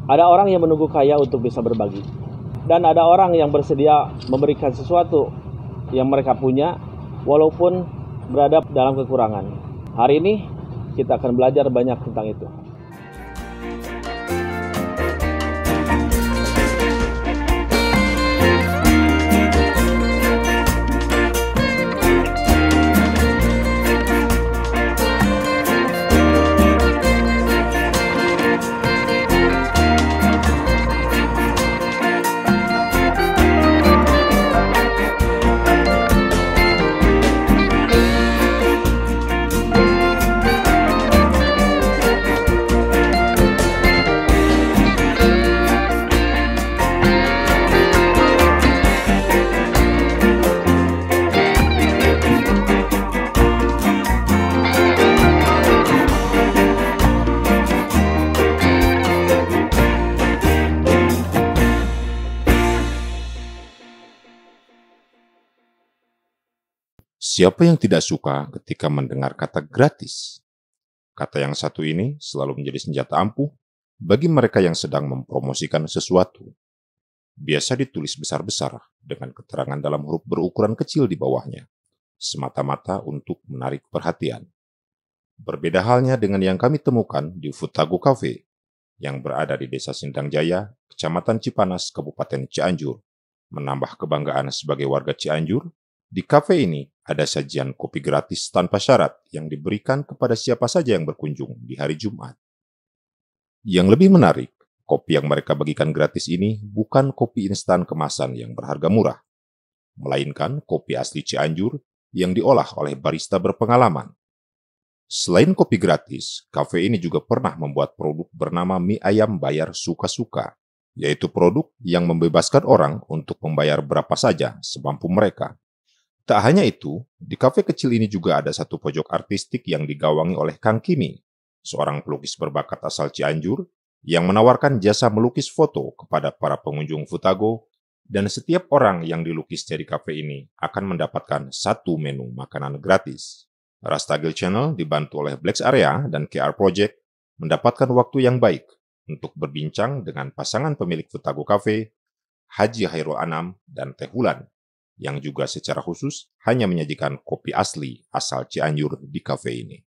Ada orang yang menunggu kaya untuk bisa berbagi. Dan ada orang yang bersedia memberikan sesuatu yang mereka punya walaupun berada dalam kekurangan. Hari ini kita akan belajar banyak tentang itu. Siapa yang tidak suka ketika mendengar kata gratis? Kata yang satu ini selalu menjadi senjata ampuh bagi mereka yang sedang mempromosikan sesuatu. Biasa ditulis besar-besar dengan keterangan dalam huruf berukuran kecil di bawahnya, semata-mata untuk menarik perhatian. Berbeda halnya dengan yang kami temukan di Futago Cafe, yang berada di Desa Sindang Jaya, Kecamatan Cipanas, Kabupaten Cianjur. Menambah kebanggaan sebagai warga Cianjur, di kafe ini ada sajian kopi gratis tanpa syarat yang diberikan kepada siapa saja yang berkunjung di hari Jumat. Yang lebih menarik, kopi yang mereka bagikan gratis ini bukan kopi instan kemasan yang berharga murah, melainkan kopi asli Cianjur yang diolah oleh barista berpengalaman. Selain kopi gratis, kafe ini juga pernah membuat produk bernama mie ayam bayar suka-suka, yaitu produk yang membebaskan orang untuk membayar berapa saja semampu mereka. Tak hanya itu, di kafe kecil ini juga ada satu pojok artistik yang digawangi oleh Kang Kimi, seorang pelukis berbakat asal Cianjur, yang menawarkan jasa melukis foto kepada para pengunjung Futago, dan setiap orang yang dilukis dari kafe ini akan mendapatkan satu menu makanan gratis. Rastagil Channel dibantu oleh Blacks Area dan KR Project mendapatkan waktu yang baik untuk berbincang dengan pasangan pemilik Futago Cafe, Haji Hairul Anam dan Teh Wulan, yang juga secara khusus hanya menyajikan kopi asli asal Cianjur di kafe ini.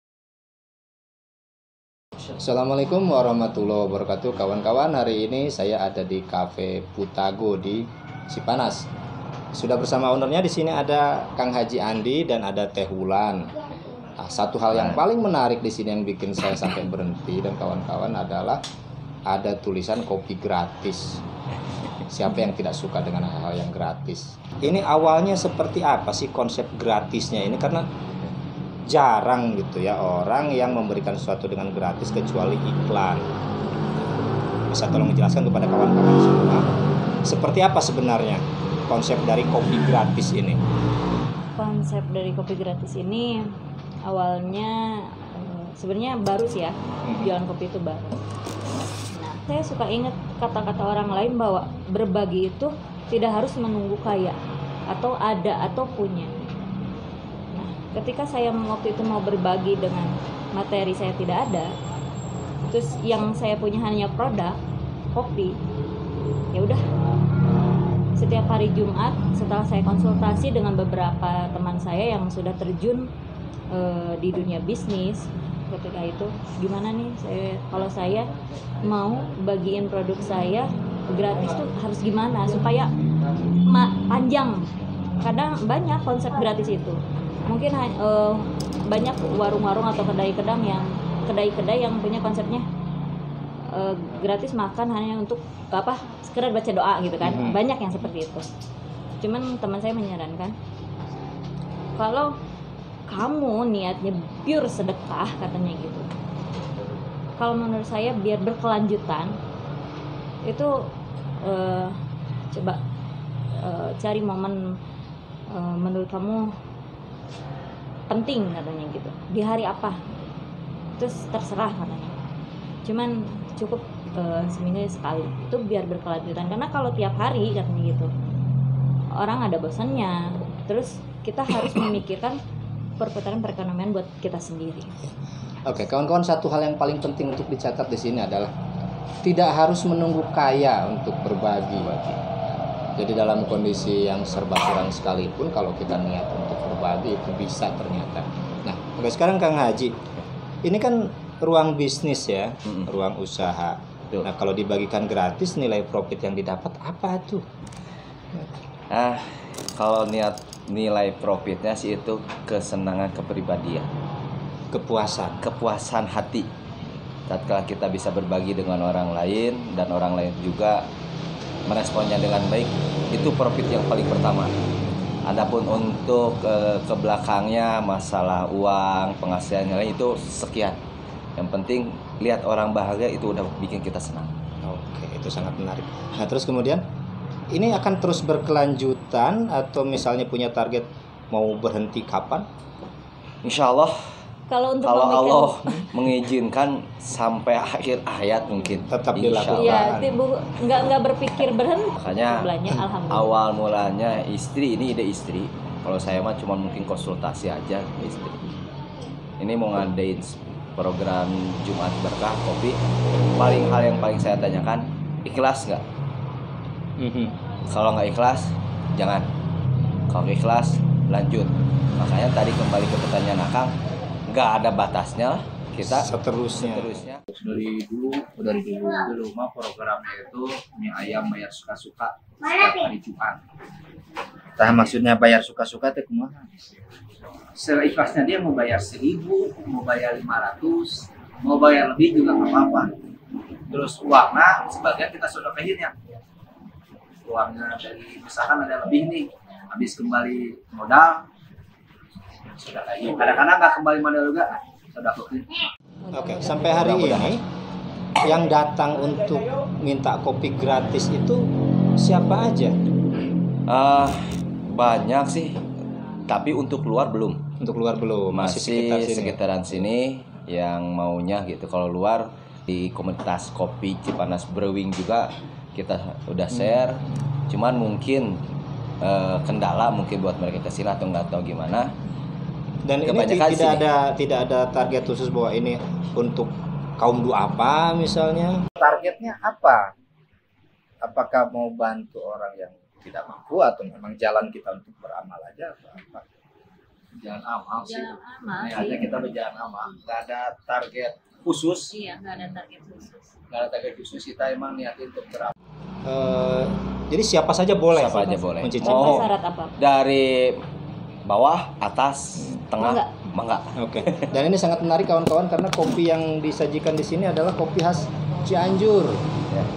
Assalamualaikum warahmatullahi wabarakatuh, kawan-kawan. Hari ini saya ada di Cafe Futago di Cipanas. Sudah bersama ownernya. Di sini ada Kang Haji Andi dan ada Teh Wulan. Nah, satu hal yang paling menarik di sini yang bikin saya sampai berhenti dan kawan-kawan adalah ada tulisan kopi gratis. Siapa yang tidak suka dengan hal-hal yang gratis? Ini awalnya seperti apa sih konsep gratisnya ini? Karena jarang gitu ya orang yang memberikan sesuatu dengan gratis kecuali iklan. Bisa tolong menjelaskan kepada kawan-kawan semua, seperti apa sebenarnya konsep dari kopi gratis ini? Konsep dari kopi gratis ini awalnya sebenarnya baru sih ya, jualan kopi itu baru. Saya suka ingat kata-kata orang lain bahwa berbagi itu tidak harus menunggu kaya atau ada atau punya. Nah, ketika saya waktu itu mau berbagi dengan materi saya tidak ada, terus yang saya punya hanya produk kopi, ya udah. Setiap hari Jumat setelah saya konsultasi dengan beberapa teman saya yang sudah terjun di dunia bisnis, ketika itu gimana nih kalau saya mau bagiin produk saya gratis tuh harus gimana supaya panjang. Kadang banyak konsep gratis itu mungkin banyak warung-warung atau kedai-kedai yang punya konsepnya gratis makan hanya untuk sekedar baca doa gitu kan. Banyak yang seperti itu. Cuman teman saya menyarankan kalau kamu niatnya pure sedekah, katanya gitu. Kalau menurut saya biar berkelanjutan itu coba cari momen menurut kamu penting, katanya gitu. Di hari apa? Terus terserah, katanya. Cuman cukup seminggu sekali. Itu biar berkelanjutan. Karena kalau tiap hari, katanya gitu, orang ada bosannya. Terus kita harus memikirkan perputaran perekonomian buat kita sendiri. Oke, kawan-kawan, satu hal yang paling penting untuk dicatat di sini adalah tidak harus menunggu kaya untuk berbagi. Jadi dalam kondisi yang serba kurang sekalipun, kalau kita niat untuk berbagi itu bisa ternyata. Nah, oke, sekarang Kang Haji, ini kan ruang bisnis ya, ruang usaha. Nah, kalau dibagikan gratis, nilai profit yang didapat apa tuh? Nah, kalau nilai profitnya sih itu kesenangan kepribadian, kepuasan hati. Tatkala kita bisa berbagi dengan orang lain dan orang lain juga meresponnya dengan baik, itu profit yang paling pertama. Adapun untuk ke belakangnya masalah uang, penghasilan lain itu sekian. Yang penting lihat orang bahagia itu udah bikin kita senang. Oke, itu sangat menarik. Nah, terus kemudian ini akan terus berkelanjutan atau misalnya punya target mau berhenti kapan? Insya Allah Kalau untuk kalau memikir- Allah mengizinkan sampai akhir hayat mungkin Tetap Insya dilakukan. Allah. Iya, nggak berpikir berhenti. Makanya Belanja, alhamdulillah. awal mulanya ini ide istri. Kalau saya mah cuma mungkin konsultasi aja ke istri. Ini mau ngadain program Jumat Berkah Kopi. Hal yang paling saya tanyakan, ikhlas nggak? Kalau nggak ikhlas, jangan. Kalau ikhlas, lanjut. Makanya tadi kembali ke pertanyaan Akang, nggak ada batasnya lah kita Seterusnya. dari dulu mah programnya itu mie ayam bayar suka-suka setiap hari Jumat. Nah, maksudnya bayar suka-suka teh kumaha? Seikhlasnya dia mau bayar 1.000, mau bayar 500, mau bayar lebih juga nggak apa-apa. Terus uangnya sebagian kita sedekahin ya. Uangnya dari misalkan ada lebih nih, habis kembali modal sedekahin. Kadang-kadang nggak kembali modal juga, sedekahin. Oke, sampai hari ini yang datang untuk minta kopi gratis itu siapa aja? Banyak sih, tapi untuk luar belum. Untuk luar belum, masih sekitar sini. sekitaran sini yang maunya gitu. Kalau luar di komunitas kopi Cipanas Brewing juga kita udah share. Cuman mungkin kendala mungkin buat mereka kesini atau nggak tahu gimana. Dan ini Kebanyakan tidak ada target khusus bahwa ini untuk kaum duafa misalnya. Targetnya apa? Apakah mau bantu orang yang tidak mampu atau memang jalan kita untuk beramal aja atau apa? Jalan amal sih. Jalan amal Ini sih. aja kita berjalan amal. Nggak ada target khusus. Iya, nggak ada target khusus. Nggak ada target khusus, kita emang niatin untuk beramal. Jadi siapa saja boleh. Siapa aja boleh. mencicipi. Tanpa Oh. syarat apa? Dari bawah, atas, tengah, mangga. Oke. Dan ini sangat menarik kawan-kawan karena kopi yang disajikan di sini adalah kopi khas Cianjur.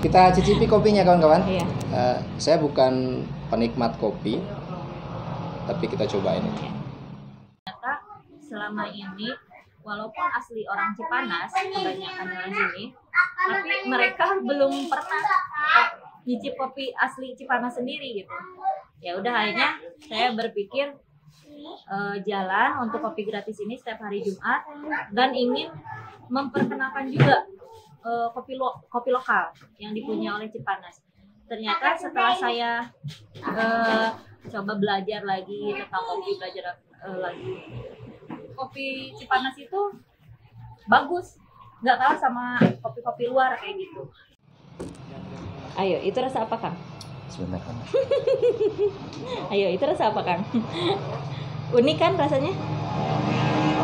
Kita cicipi kopinya kawan-kawan. Iya. Saya bukan penikmat kopi, tapi kita coba ini. Ternyata selama ini walaupun asli orang Cipanas, kebanyakan orang sini, tapi mereka belum pernah nyicip kopi asli Cipanas sendiri gitu. Ya udah, akhirnya saya berpikir jalan untuk kopi gratis ini setiap hari Jumat dan ingin memperkenalkan juga kopi lokal yang dipunya oleh Cipanas. Ternyata setelah saya coba belajar lagi tentang kopi, lagi kopi Cipanas itu bagus, nggak kalah sama kopi-kopi luar kayak gitu. Ayo, itu rasa apa, Kang? Sebentar kan. Ayo, itu rasa apa, Kang? Unik kan rasanya?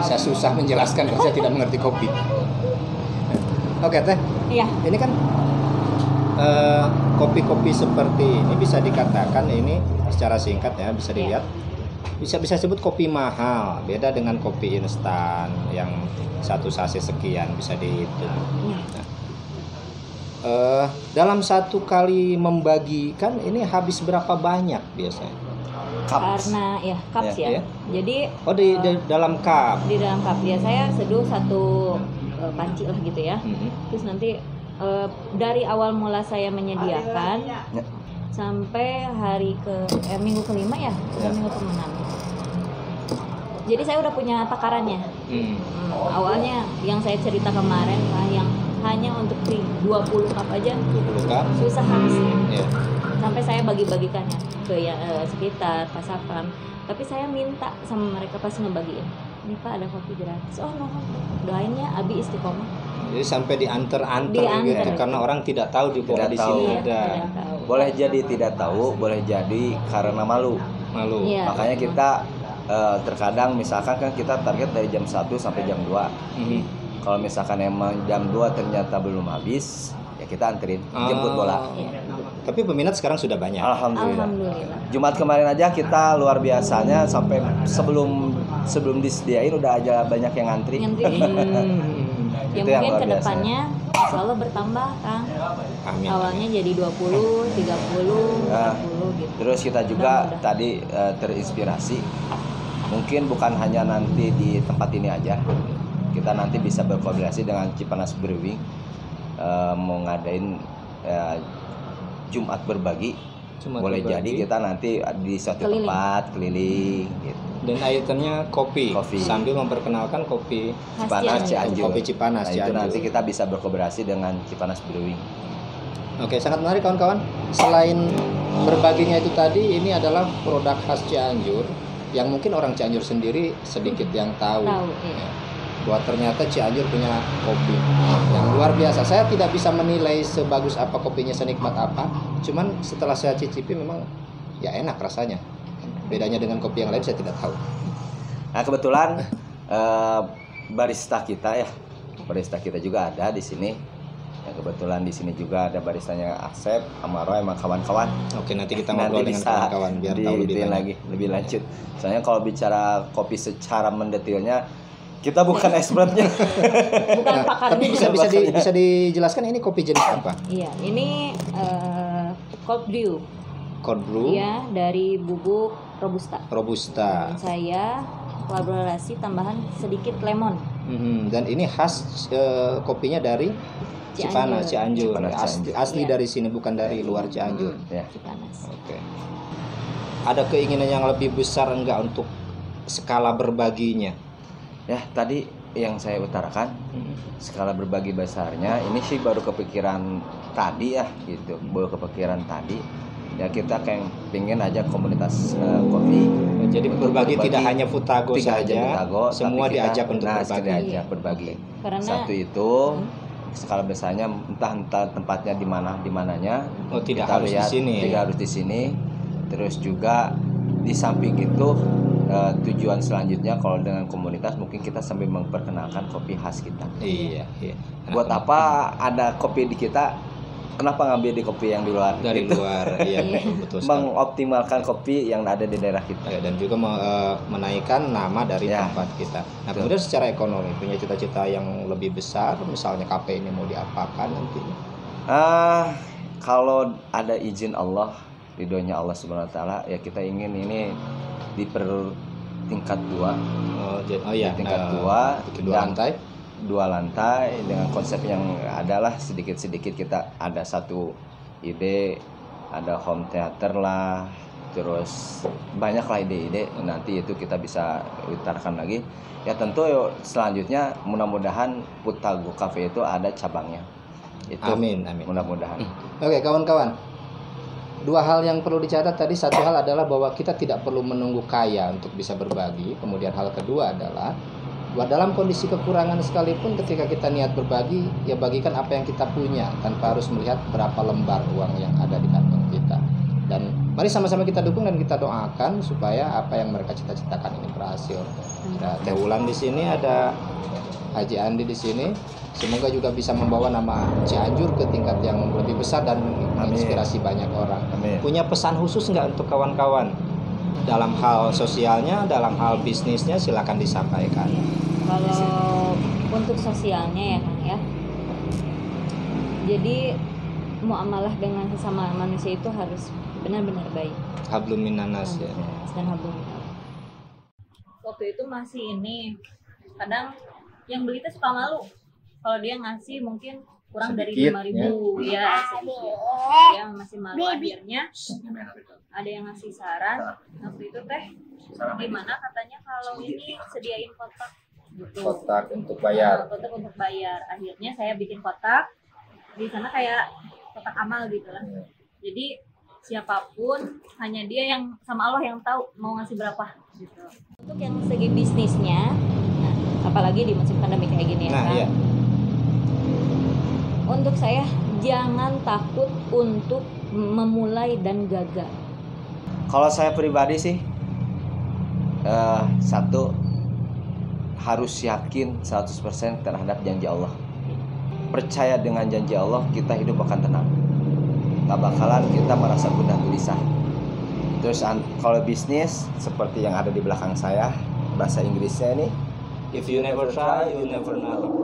Saya susah menjelaskan karena saya tidak mengerti kopi. Oke, Teh. Iya. Ini kan kopi-kopi seperti ini bisa dikatakan ini secara singkat ya, bisa dilihat. Bisa sebut kopi mahal, beda dengan kopi instan yang satu sachet sekian bisa dihitung. Nah, dalam satu kali membagikan ini habis berapa banyak biasanya? Karena ya cups Ya, ya. ya. Jadi Oh, di dalam cup. di dalam cup ya saya seduh satu panci lah gitu ya. Terus nanti dari awal mula saya menyediakan sampai minggu kelima ya, minggu ke-6. Jadi saya udah punya takarannya. Awalnya yang saya cerita kemarin lah, yang hanya untuk 20 cup aja 20 cup. susah habisnya. Ya. Sampai saya bagi-bagikannya ke yang sekitar pasapan. Tapi saya minta sama mereka pas ngebagiin, ini Pak ada kopi gratis. Oh no, doain ya Abi istiqomah. Jadi sampai diantar-antar Diantar. gitu karena orang tidak tahu di bahwa Tidak di tahu. sini Iya, ada. tidak tahu. Boleh jadi tidak tahu, boleh jadi karena malu. Malu. Iya. Makanya kita terkadang misalkan kan kita target dari jam 1 sampai jam 2. Mhm. Kalau misalkan emang jam 2 ternyata belum habis, ya kita anterin, jemput bola. Iya. Tapi peminat sekarang sudah banyak. Alhamdulillah. Alhamdulillah. Jumat kemarin aja kita luar biasanya sampai sebelum disediain udah aja banyak yang ngantri. Ngantri. Ya Itu yang mungkin luar kedepannya insya Allah bertambah Kang. Amin. Awalnya jadi 20, 30, Nah, 40 gitu. Terus kita juga Mudah-mudahan. tadi terinspirasi. Mungkin bukan hanya nanti di tempat ini aja. Kita nanti bisa berkolaborasi dengan Cipanas Brewing, mau ngadain Jumat berbagi. Cuma Boleh berbagi. jadi kita nanti di suatu Keliling. tempat keliling gitu. Dan itemnya kopi. Kopi. Sambil memperkenalkan kopi Khas Cipanas Cianjur. Cianjur. Kopi Cipanas Nah, itu Cianjur. nanti kita bisa berkolaborasi dengan Cipanas Brewing. Oke, sangat menarik kawan-kawan. Selain berbaginya itu tadi, ini adalah produk khas Cianjur yang mungkin orang Cianjur sendiri sedikit yang tahu. Tahu, iya. Bahwa ternyata Cianjur punya kopi yang luar biasa. Saya tidak bisa menilai sebagus apa kopinya, senikmat apa. Cuman setelah saya cicipi memang ya enak rasanya. Bedanya dengan kopi yang lain saya tidak tahu. Nah, kebetulan barista kita juga ada di sini. Ya, kebetulan di sini juga ada baristanya Asep, Amaro, emang kawan-kawan. Oke, nanti kita ngobrol dengan kawan-kawan biar tahu lebih diitin banyak. lagi, lebih lanjut. Soalnya kalau bicara kopi secara mendetilnya, kita bukan expertnya. Bukan pakarnya. Tapi bisa dijelaskan ini kopi jenis apa? Iya, ini cold brew. Cold brew, Iya, dari bubuk robusta. robusta. Dan saya kolaborasi tambahan sedikit lemon. Dan ini khas kopinya dari Cipanas, Cianjur. Cipanas, Asli, Cianjur. asli Iya. dari sini, bukan dari luar Cianjur. Ya. Cipanas. Oke. Ada keinginan yang lebih besar enggak untuk skala berbaginya? Ya, tadi yang saya utarakan, skala berbagi besarnya ini sih baru kepikiran tadi ya gitu, baru kepikiran tadi. Ya kita kayak pengen aja komunitas kopi. Jadi Untuk berbagi tidak berbagi, hanya Futago tidak aja saja, Futago, semua tapi kita- diajak untuk nah, berbagi. diajak berbagi. Karena Satu itu skala besarnya entah tempatnya di mananya. Oh, tidak Kita harus lihat, di sini. tidak harus di sini. Terus juga di samping itu tujuan selanjutnya kalau dengan komunitas mungkin kita sambil memperkenalkan kopi khas kita. Iya, iya. Buat apa ada kopi di kita? Kenapa ngambil di kopi yang di luar? Dari Gitu. luar, iya betul sekali. Mengoptimalkan kopi yang ada di daerah kita. Ya, dan juga menaikkan nama dari Ya. tempat kita. Nah, Betul. kemudian secara ekonomi punya cita-cita yang lebih besar, misalnya kafe ini mau diapakan nantinya? Kalau ada izin Allah, ridhonya Allah Subhanahu wa taala, ya kita ingin ini tingkat 2. Oh iya, Tingkat 2 kedua dan lantai. 2 lantai dengan konsep yang adalah sedikit-sedikit kita ada satu ide, ada home theater lah, terus banyak lah ide-ide, nanti itu kita bisa utarakan lagi. Ya tentu selanjutnya mudah-mudahan Futago Cafe itu ada cabangnya. Itu Amin, amin. mudah-mudahan. Oke, kawan-kawan. Dua hal yang perlu dicatat tadi, satu hal adalah bahwa kita tidak perlu menunggu kaya untuk bisa berbagi. Kemudian hal kedua adalah bahwa dalam kondisi kekurangan sekalipun ketika kita niat berbagi, ya bagikan apa yang kita punya tanpa harus melihat berapa lembar uang yang ada di kantong kita. Dan mari sama-sama kita dukung dan kita doakan supaya apa yang mereka cita-citakan ini berhasil. Ada Teh Wulan di sini, ada Haji Andi di sini. Semoga juga bisa membawa nama Cianjur ke tingkat yang lebih besar dan menginspirasi banyak orang. Amin. Punya pesan khusus nggak untuk kawan-kawan? Dalam hal sosialnya, dalam hal bisnisnya, silakan disampaikan. Kalau untuk sosialnya ya Kang ya. Jadi muamalah dengan sesama manusia itu harus benar-benar baik. Hablum minanas ya. Dan hablum minallah. Waktu itu masih ini kadang yang beli tuh suka malu. Kalau dia ngasih mungkin kurang dari Sedikit, 5.000 ya sedikit. Dia masih malu, akhirnya ada yang ngasih saran waktu itu teh gimana katanya kalau ini sediain kotak gitu. Kotak untuk Nah, kotak untuk bayar. Akhirnya saya bikin kotak di sana kayak kotak amal gitu lah. Jadi siapapun hanya dia yang sama Allah yang tahu mau ngasih berapa gitu. Untuk yang segi bisnisnya, nah, apalagi di musim pandemi kayak gini ya Nah, kan. iya. untuk saya, jangan takut untuk memulai dan gagal. Kalau saya pribadi sih, satu, harus yakin 100% terhadap janji Allah. Percaya dengan janji Allah, kita hidup akan tenang. Tak bakalan kita merasa gundah gelisah. Terus kalau bisnis, seperti yang ada di belakang saya, bahasa Inggrisnya ini, if you never try, you never know.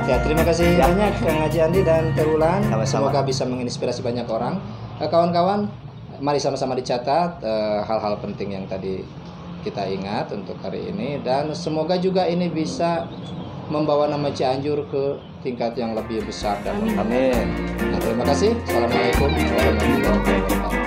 Ya, terima kasih banyak Kang Haji Andi dan Teh Wulan. Sama-sama. Semoga bisa menginspirasi banyak orang. Kawan-kawan, mari sama-sama dicatat hal-hal penting yang tadi kita ingat untuk hari ini, dan semoga juga ini bisa membawa nama Cianjur ke tingkat yang lebih besar dan Amin. Nah, terima kasih. Assalamualaikum warahmatullahi wabarakatuh.